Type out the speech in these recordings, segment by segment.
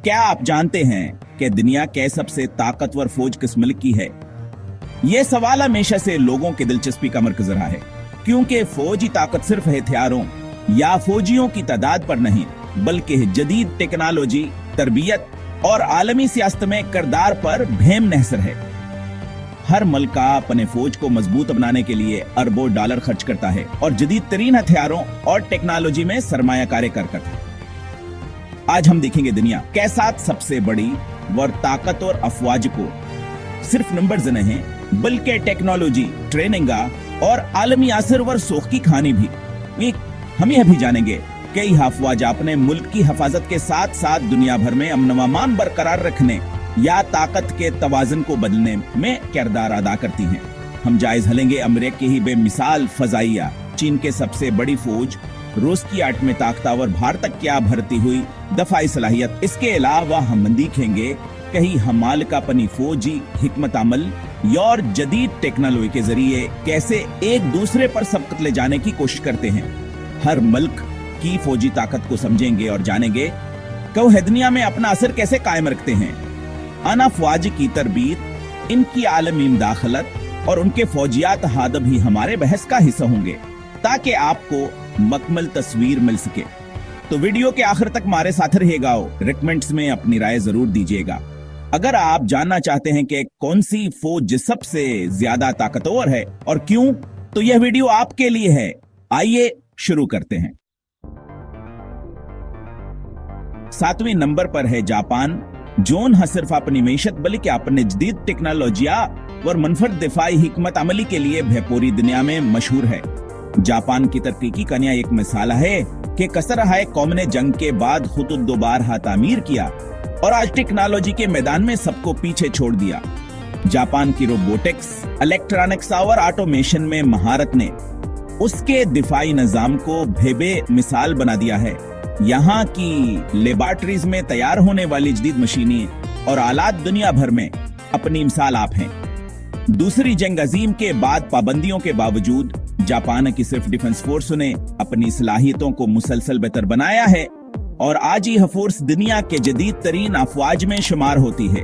क्या आप जानते हैं कि दुनिया के सबसे ताकतवर फौज किस मुल्क की है? ये सवाल हमेशा से लोगों की दिलचस्पी का मरकज रहा है, क्योंकि फौजी ताकत सिर्फ हथियारों या फौजियों की तादाद पर नहीं, बल्कि जदीद टेक्नोलॉजी, तरबियत और आलमी सियासत में किरदार पर भेम नहसर है। हर मुल्क अपने फौज को मजबूत बनाने के लिए अरबों डॉलर खर्च करता है और जदीद तरीन हथियारों और टेक्नोलॉजी में सरमायाकारी करता है। आज हम देखेंगे दुनिया के साथ सबसे बड़ी व ताकत और अफवाज को सिर्फ नंबर्स नहीं, बल्कि टेक्नोलॉजी, ट्रेनिंग और आलमी असर व सोख की कहानी भी। हम यह भी जानेंगे कई अफवाज अपने मुल्क की हिफाजत के साथ साथ दुनिया भर में अमन व अमान बरकरार रखने या ताकत के तवाज़ुन को बदलने में किरदार अदा करती हैं। हम जायज हलेंगे अमेरिका की ही बेमिसाल फजाइया, चीन के सबसे बड़ी फौज, रूस की एटमी ताकतवर भारत तक क्या भरती हुई दफाई सलाहियत। इसके अलावा हम देखेंगे कहीं हमालिका पनी फौजी हिकमत अमल और जदीद टेक्नोलॉजी के जरिए कैसे एक दूसरे पर सबकत ले जाने की कोशिश करते हैं। हर मुल्क की फौजी ताकत को समझेंगे और जानेंगे कि वो दुनिया में अपना असर कैसे कायम रखते हैं। अनफवाज की तरबीत, इनकी आलमी मुदाखलत और उनके फौजियात हाद भी हमारे बहस का हिस्सा होंगे, ताकि आपको मुकम्मल तस्वीर मिल सके। तो वीडियो के आखिर तक हमारे साथ रहिएगा और रिकमेंट्स में अपनी राय जरूर दीजिएगा। अगर आप जानना चाहते हैं कि कौन सी फौज सबसे ज्यादा ताकतवर है और क्यों, तो यह वीडियो आपके लिए है। आइए शुरू करते हैं। 7वें नंबर पर है जापान, जोन न सिर्फ अपनी मैशत बल्कि अपने जदीद टेक्नोलॉजिया और मनफरद दिफाई हिकमत अमली के लिए पूरी दुनिया में मशहूर है। जापान की तरक्की की कन्या एक मिसाल है कि कसर है कौम ने जंग के बाद खुद दोबारा तामीर किया और आज टेक्नोलॉजी के मैदान में सबको पीछे छोड़ दिया। जापान की रोबोटिक्स, इलेक्ट्रॉनिक्स और ऑटोमेशन में महारत ने उसके दिफाई निजाम को बेबे मिसाल बना दिया है। यहाँ की लेबोरेटरीज में तैयार होने वाली जदीद मशीनें और आलात दुनिया भर में अपनी मिसाल आप हैं। दूसरी जंग अजीम के बाद पाबंदियों के बावजूद जापान की सिर्फ डिफेंस फोर्स ने अपनी सलाहियतों को मुसलसल बेहतर बनाया है और आज यह फोर्स दुनिया के जदीद तरीन अफवाज में शुमार होती है।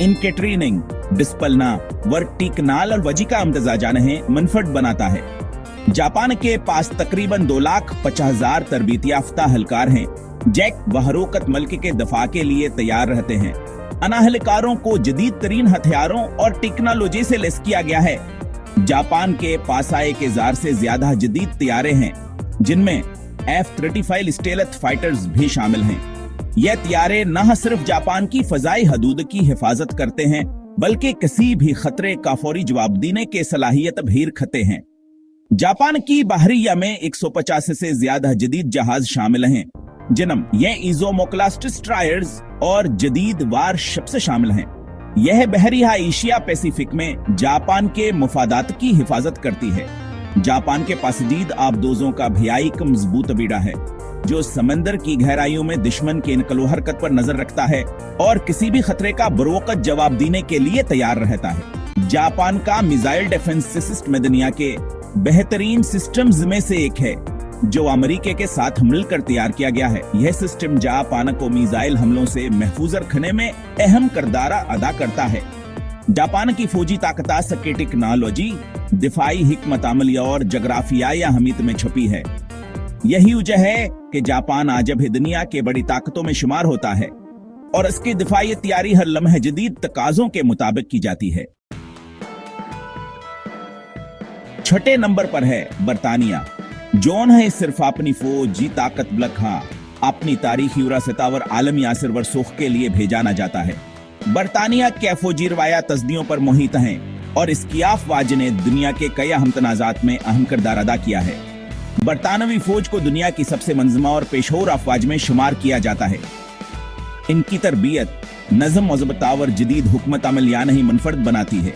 इनके ट्रेनिंग, डिस्पलना, वर्टिकनाल और वजी का इम्तजाजा ने मनफरद बनाता है। जापान के पास तकरीबन 2,50,000 तरबीत याफ्ता हलकार हैं, जैक वहरोकत मुल्क के दफा के लिए तैयार रहते हैं। अनाहलकारों को जदीद तरीन हथियारों और टेक्नोलॉजी से लैस किया गया है। जापान के पास 1,000 से ज्यादा जदीद तैयारे हैं, जिनमें F-35 स्टेलथ फाइटर्स भी शामिल हैं। यह तैयारे न सिर्फ जापान की फजाई हदूद की हिफाजत करते हैं, बल्कि किसी भी खतरे का फौरी जवाब देने के सलाहियत भी रखते हैं। जापान की बहरिया में 150 से ज्यादा जदीद जहाज शामिल हैं, जिनमें ये इजोमोक्लास डिस्ट्रॉयर्स और जदीद वारशिप से शामिल हैं। यह बहरिया एशिया पैसिफिक में जापान के मुफादात की हिफाजत करती है। जापान के पास जदीद आबदोजों का भी एक मजबूत बीड़ा है, जो समंदर की गहराइयों में दुश्मन के नकलो हरकत पर नजर रखता है और किसी भी खतरे का बरोवक्त जवाब देने के लिए तैयार रहता है। जापान का मिसाइल डिफेंस सिस्टम दुनिया के बेहतरीन सिस्टम्स में से एक है, जो अमेरिका के साथ मिलकर तैयार किया गया है। यह सिस्टम जापान को मिसाइल हमलों से महफूज रखने में अहम किरदार अदा करता है। जापान की फौजी ताकत सके टेक्नोलॉजी, दिफाई हिकमत अमली और जगराफियाई अहमियत में छुपी है। यही वजह है कि जापान आज भी दुनिया के बड़ी ताकतों में शुमार होता है और इसकी दिफाई तैयारी हर लम्हे जदीद तकाजों के मुताबिक की जाती है। 6ठे नंबर पर है बरतानिया, जोन है सिर्फ अपनी फौजी ताकत बलखा अपनी तारीखी विरासत और आलमी असर व सोख के लिए भेजा न जाता है। बरतानिया के फौजी रवाया तस्दियों पर मोहित हैं और इसकी अफवाज ने दुनिया के कई अहम तनाजात में अहम किरदार अदा किया है। बरतानवी फौज को दुनिया की सबसे मंजमा और पेशोर अफवाज में शुमार किया जाता है। इनकी तरबियत, नज़म व ज़ब्ता और जदीद हुकूमत अमल या नहीं मनफरद बनाती है।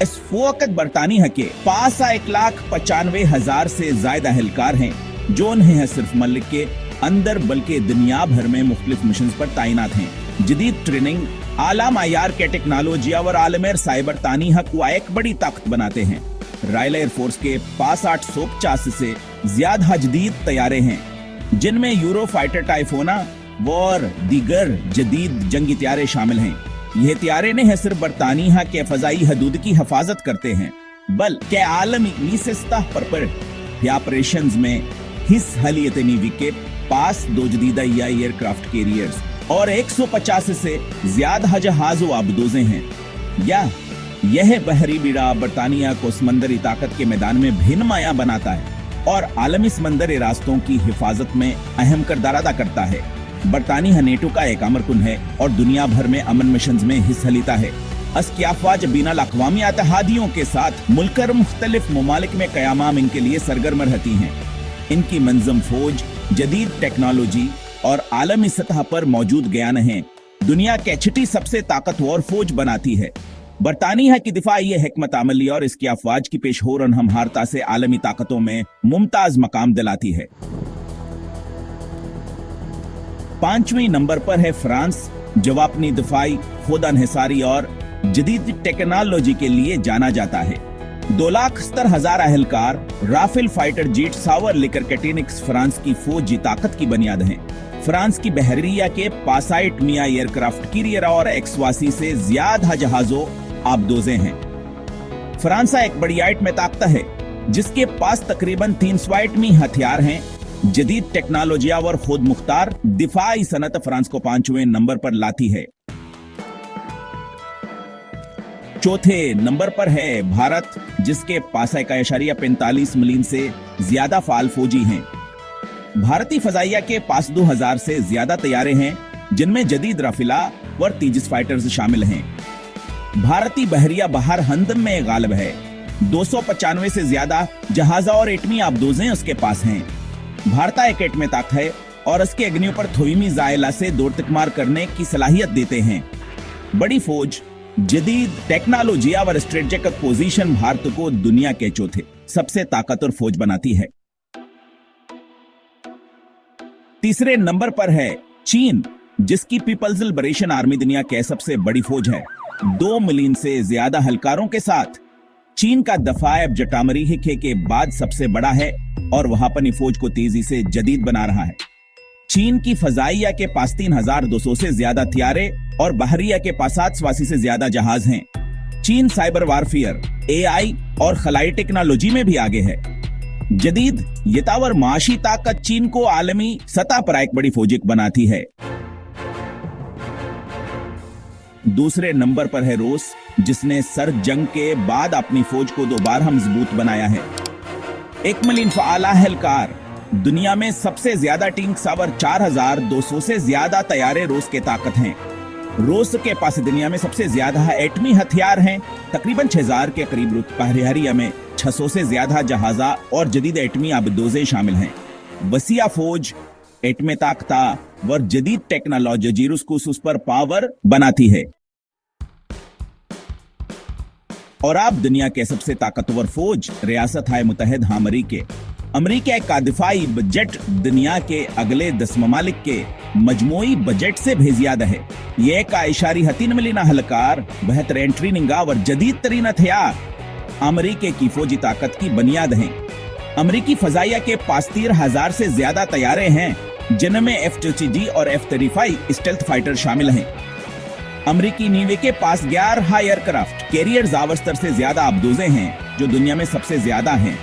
इस वक्त बरतानिया के पास 1,95,000 से ज्यादा एहलकार हैं, जो नहीं सिर्फ मुल्क के अंदर बल्कि दुनिया भर में मुख्तलिफ मिशन पर तैनात हैं। जदीद ट्रेनिंग, आला मायार के टेक्नोलॉजी और आलमी साइबर तानीह को एक बड़ी ताकत बनाते हैं। रॉयल एयरफोर्स के पास 850 से ज्यादा जदीद तैयारे हैं, जिनमें यूरो फाइटर टाइफोना और दीगर जदीद जंगी त्यारे शामिल हैं। यह त्यारे न सिर्फ बरतानिया के फजाई हदूद की हिफाजत करते हैं बल्कि आलमी सतह पर ऑपरेशंस में हिस्सा हलियत नेवी के पास 2 जदीदा एयरक्राफ्ट कैरियर्स और 150 से ज्यादा जहाज व आबदोजें हैं। यह बहरी बीड़ा बरतानिया को समंदरी ताकत के मैदान में भिन्नमाया बनाता है और आलमी समंदरी रास्तों की हिफाजत में अहम किरदार अदा करता है। बरतानिया नेटो का एक अमरकुन है और दुनिया भर में अमन मिशन में हिस्सा लेता है। इसकी अफवाज बीनुल अक़वामी इत्तेहादियों के साथ मुल्कर मुख्तलिफ ममालिक में क़याम इनके लिए सरगर्म रहती हैं। इनकी मंज़म फौज जदीद टेक्नोलॉजी और आलमी सतह पर मौजूद ज्ञान है दुनिया के छठी सबसे ताकतवर फौज बनाती है। बरतानिया की दिफाई हिकमत अमली और इसकी अफवाज की पेश हो रनहमहारता से आलमी ताकतों में मुमताज मकाम दिलाती है। 5वें नंबर पर है फ्रांस, जो अपनी दिफाई खुद अनहिसारी और जदीद टेक्नोलॉजी के लिए जाना जाता है। 2,70,000 अहलकार राफेल फाइटर जेट सावर लेकर कैटेनिक्स फ्रांस की फौजी ताकत की बुनियाद हैं। फ्रांस की बहरिया के 65 मिया एयरक्राफ्ट कैरियर और 180 से ज्यादा जहाजों आबदोजें हैं। फ्रांस एक बड़ी आइट में ताकत है जिसके पास तकरीबन 300 हथियार हैं। जदीद टेक्नोलॉजी और खुद मुख्तार दिफाई सनत फ्रांस को 5वें नंबर पर लाती है। चौथे नंबर पर है भारत, जिसके पास 1.45 मिलियन से ज्यादा फाल फौजी हैं। भारतीय फजाइया के पास 2000 से ज्यादा तैयारे हैं जिनमें जदीद राफेला और तेजस फाइटर्स शामिल हैं। भारतीय बहरिया बहार हंद में गालिब है। 295 से ज्यादा जहाजा और एटमी आबदोजें उसके पास हैं। भारत एक एटमी ताकत है और इसके अग्नियों पर थोइमी जायला से दौड़ तकमार करने की सलाहियत देते हैं। बड़ी फौज जदीद टेक्नोलॉजी और स्ट्रेटेजिक पोजीशन भारत को दुनिया के चौथे सबसे ताकतवर फौज बनाती है। तीसरे नंबर पर है चीन, जिसकी पीपल्स लिबरेशन आर्मी दुनिया के सबसे बड़ी फौज है। 2 मिलियन से ज्यादा हलकारों के साथ चीन का दफाए अब जटामरीह के बाद सबसे बड़ा है और वह अपनी फौज को तेजी से जदीद बना रहा है। चीन की फजाइया के पास 3,200 से ज्यादा हथियारे और बहरिया के पास 780 से ज्यादा जहाज हैं। चीन साइबर वारफेयर, AI और खलाई टेक्नोलॉजी में भी आगे है। जदीद यतावर माशी ताकत चीन को आलमी सतह पर एक बड़ी फौज बनाती है। दूसरे नंबर पर है रूस, जिसने सर्द जंग के बाद अपनी फौज को दोबारा मजबूत बनाया है। 1 मिलियन फाला अहलकार, दुनिया में सबसे ज्यादा टैंक्स और 4,200 से ज्यादा तैयारे रूस के ताकत हैं। रूस के पास दुनिया में सबसे ज्यादा एटमी हथियार हैं। तकरीबन 6,000 के करीब बहरिया में 600 से ज्यादा जहाजा और जदीद एटमी आबदोजें शामिल हैं। वसिया फौज एटमी ताकता और जदीद टेक्नोलॉजी रूस को उस पर पावर बनाती है। और आप दुनिया के सबसे ताकतवर फौज रियासत हाय मुत्तहिदा अमेरिका का दिफाई बजट दुनिया के अगले 10 ममालिक के मजमूई बजट से भी ज्यादा है। ये 1.3 मिलियन अहलकार, 72 ट्रेनिंग और जदीद तरीन हथियार अमेरिका की फौजी ताकत की बुनियाद हैं। अमेरिकी फजाइया के पास 13,000 से ज्यादा तैयारे हैं जिनमें F-22G और F-35 स्टेल्थ फाइटर शामिल हैं। अमेरिकी नेवी के पास 11 एयरक्राफ्ट कैरियर्स और स्तर से ज्यादा आबदोजें हैं जो दुनिया में सबसे ज्यादा हैं।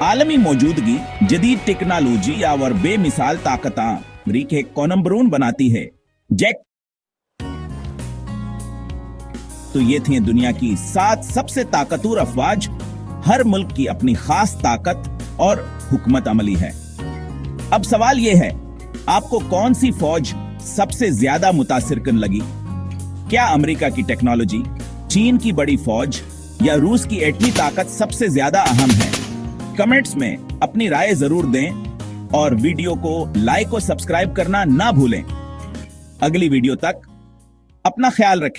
आलमी मौजूदगी जदीद टेक्नोलॉजी और बेमिसाल ताकत अमेरिका को नंबर 1 बनाती है। जैक तो ये थी दुनिया की 7 सबसे ताकतवर अफवाज। हर मुल्क की अपनी खास ताकत और हुकूमत अमली है। अब सवाल ये है, आपको कौन सी फौज सबसे ज्यादा मुतासिरकुन लगी? क्या अमेरिका की टेक्नोलॉजी, चीन की बड़ी फौज या रूस की एटमी ताकत सबसे ज्यादा अहम है? कमेंट्स में अपनी राय जरूर दें और वीडियो को लाइक और सब्सक्राइब करना ना भूलें। अगली वीडियो तक अपना ख्याल रखें।